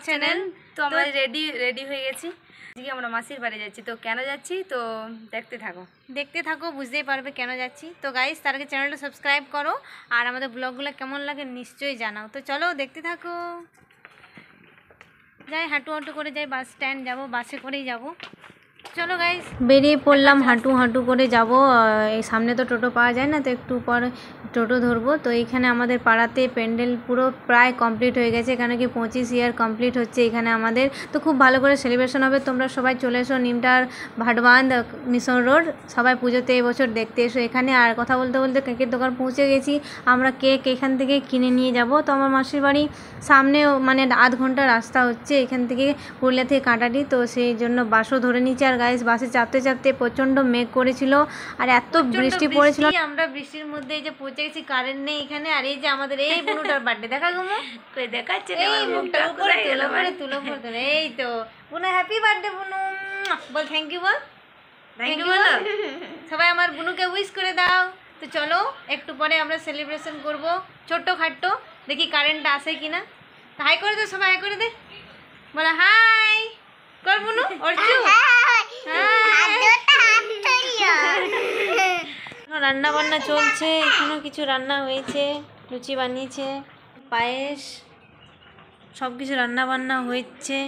Channel. তো আমরা ready হয়ে গেছি, আজকে আমরা মাসির বাড়ি যাচ্ছি। তো কেন যাচ্ছি তো দেখতে থাকো বুঝতেই পারবে কেন যাচ্ছি। তো গাইস তার আগে চ্যানেলটা সাবস্ক্রাইব করো আর আমাদের ব্লগগুলো কেমন লাগে নিশ্চয়ই জানাও। তো চলো দেখতে থাকো। যাই হাঁটু করে যাই, বাস স্ট্যান্ড যাবো, বাসে করেই যাবো। চলো গাইস বেরিয়ে পড়লাম, হাঁটু করে যাব। এই সামনে তো টোটো পাওয়া যায় না, তো একটু পর টোটো ধরবো। তো এইখানে আমাদের পাড়াতে প্যান্ডেল পুরো প্রায় কমপ্লিট হয়ে গেছে, এখানে কি 25 ইয়ার কমপ্লিট হচ্ছে এখানে আমাদের। তো খুব ভালো করে সেলিব্রেশন হবে, তোমরা সবাই চলে এসো নিমটার ভাটবাঁধ মিশন রোড, সবাই পুজোতে এবছর দেখতে এসো এখানে। আর কথা বলতে বলতে কেকের দোকান পৌঁছে গেছি, আমরা কেক এখান থেকে কিনে নিয়ে যাব। তো আমার মাসির বাড়ি সামনেও মানে আধ ঘন্টা রাস্তা হচ্ছে এখান থেকে, পুরুলিয়া থেকে কাঁটাটি। তো সেই জন্য বাসও ধরে নিচ্ছি। আর গাইস বাসে চাপতে প্রচণ্ড মেঘ করেছিল আর এত বৃষ্টি পড়েছিল। আমরা বৃষ্টির মধ্যে এই যে পৌঁছে গেছি, কারেন্ট নেই এখানে। আর এই যে আমাদের এই বুনুটার বার্থডে দেখা গুমো দেখাচ্ছে, এই মুখটা উপরে তুলো এই তো বুনু, হ্যাপি বার্থডে বুনু, বল থ্যাংক ইউ, বল থ্যাংক ইউ বলো সবাই, আমার বুনুকে উইশ করে দাও। তো চলো একটু পরে আমরা সেলিব্রেশন করব ছোট্ট খাট্টো, দেখি কারেন্টটা আসে কিনা। হাই করে দে সবাই, হাই করে দে, বলো হাই কর বুনু। অর্জু রান্না বান্না চলছে, এখানেও কিছু রান্না হয়েছে, লুচি বানিয়েছে, পায়েস, সব কিছু রান্না বান্না হয়েছে।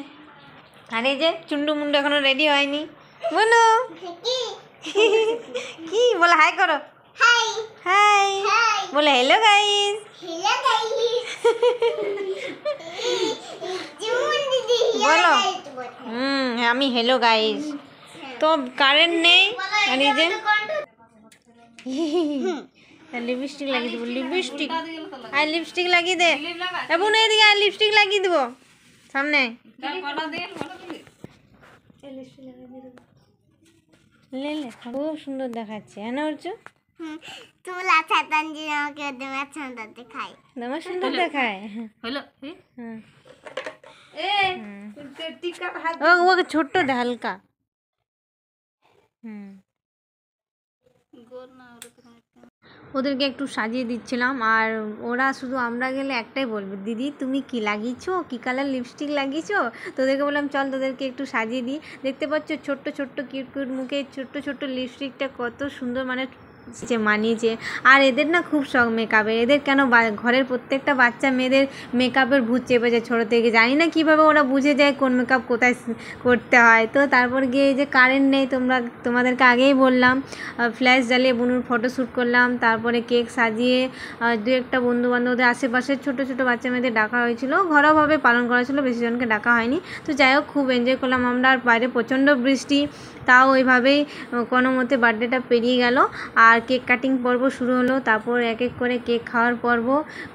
আর এই যে চুন্ডু মুন্ডু এখনো রেডি হয়নি। বলো কি বলে, হাই করো, হাই বলে হ্যালো গাইস, বলো আমি হ্যালো গাইস। তো কারেন্ট নেই, আর এই যে লিপস্টিক লাগিয়ে দেবো, লিপস্টিক লাগিয়ে দে বোন, এদিকে আর লিপস্টিক লাগিয়ে দেবো সামনে। খুব সুন্দর দেখাচ্ছে, হ্যাঁ না অর্জু? তোমার সুন্দর দেখায় ওকে ছোট্ট দে হালকা। ওদেরকে একটু সাজিয়ে দিচ্ছিলাম, আর ওরা শুধু আমরা গেলে একটাই বলবে, দিদি তুমি কি লাগিয়েছো, কি কালার লিপস্টিক লাগিয়েছো। তোদেরকে বললাম চল তোদেরকে একটু সাজিয়ে দিই। দেখতে পাচ্ছ ছোট্ট কিউট মুখে ছোট্ট লিপস্টিকটা কত সুন্দর মানে মানিয়েছে। আর এদের না খুব শখ মেকআপের, এদের কেন ঘরের প্রত্যেকটা বাচ্চা মেয়েদের মেকআপের ভূত চেপে যায় ছোটো থেকে, জানি না কীভাবে ওরা বুঝে যায় কোন মেকআপ কোথায় করতে হয়। তো তারপর গিয়ে এই যে কারেন্ট নেই, তোমাদেরকে আগেই বললাম, ফ্ল্যাশ জ্বালিয়ে বুনুর ফটোশ্যুট করলাম, তারপরে কেক সাজিয়ে দু একটা বন্ধুবান্ধবদের আশেপাশের ছোটো বাচ্চা মেয়েদের ডাকা হয়েছিল, ঘরোয়াভাবে পালন করা ছিল, বেশি জনকে ডাকা হয়নি। তো যাই হোক খুব এনজয় করলাম আমরা। আর বাইরে প্রচণ্ড বৃষ্টি, তাও ওইভাবেই কোনো মতে বার্থডেটা পেরিয়ে গেল। আর কেক কাটিং পর্ব শুরু হলো, তারপর এক করে কেক খাওয়ার পর্ব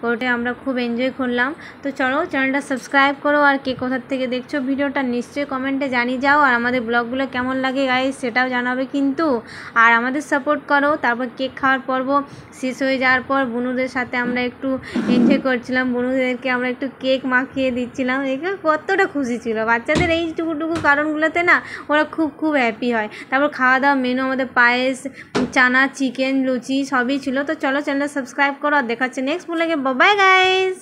ওটা আমরা খুব এনজয় করলাম। তো চলো চ্যানেলটা সাবস্ক্রাইব করো, আর কে কোথা থেকে দেখছো ভিডিওটা নিশ্চয়ই কমেন্টে জানিয়ে যাও। আর আমাদের ব্লগগুলো কেমন লাগে গাইস সেটাও জানাবে কিন্তু, আর আমাদের সাপোর্ট করো। তারপর কেক খাওয়ার পর্ব শেষ হয়ে যাওয়ার পর বুনুদের সাথে আমরা একটু এনজয় করছিলাম, বুনুদেরকে আমরা একটু কেক মাখিয়ে দিচ্ছিলাম, দেখে কতটা খুশি ছিল বাচ্চাদের এই টুকু কারণগুলোতে না, ওরা খুব হ্যাপি হয়। তারপর খাওয়া দাওয়া মেনু আমাদের পায়েস, চানা, চিকেন, লুচি সবই ছিল। তো চলো চ্যানেলটা সাবস্ক্রাইব করো, আর দেখাচ্ছে নেক্সট ব্লগে। Bye guys.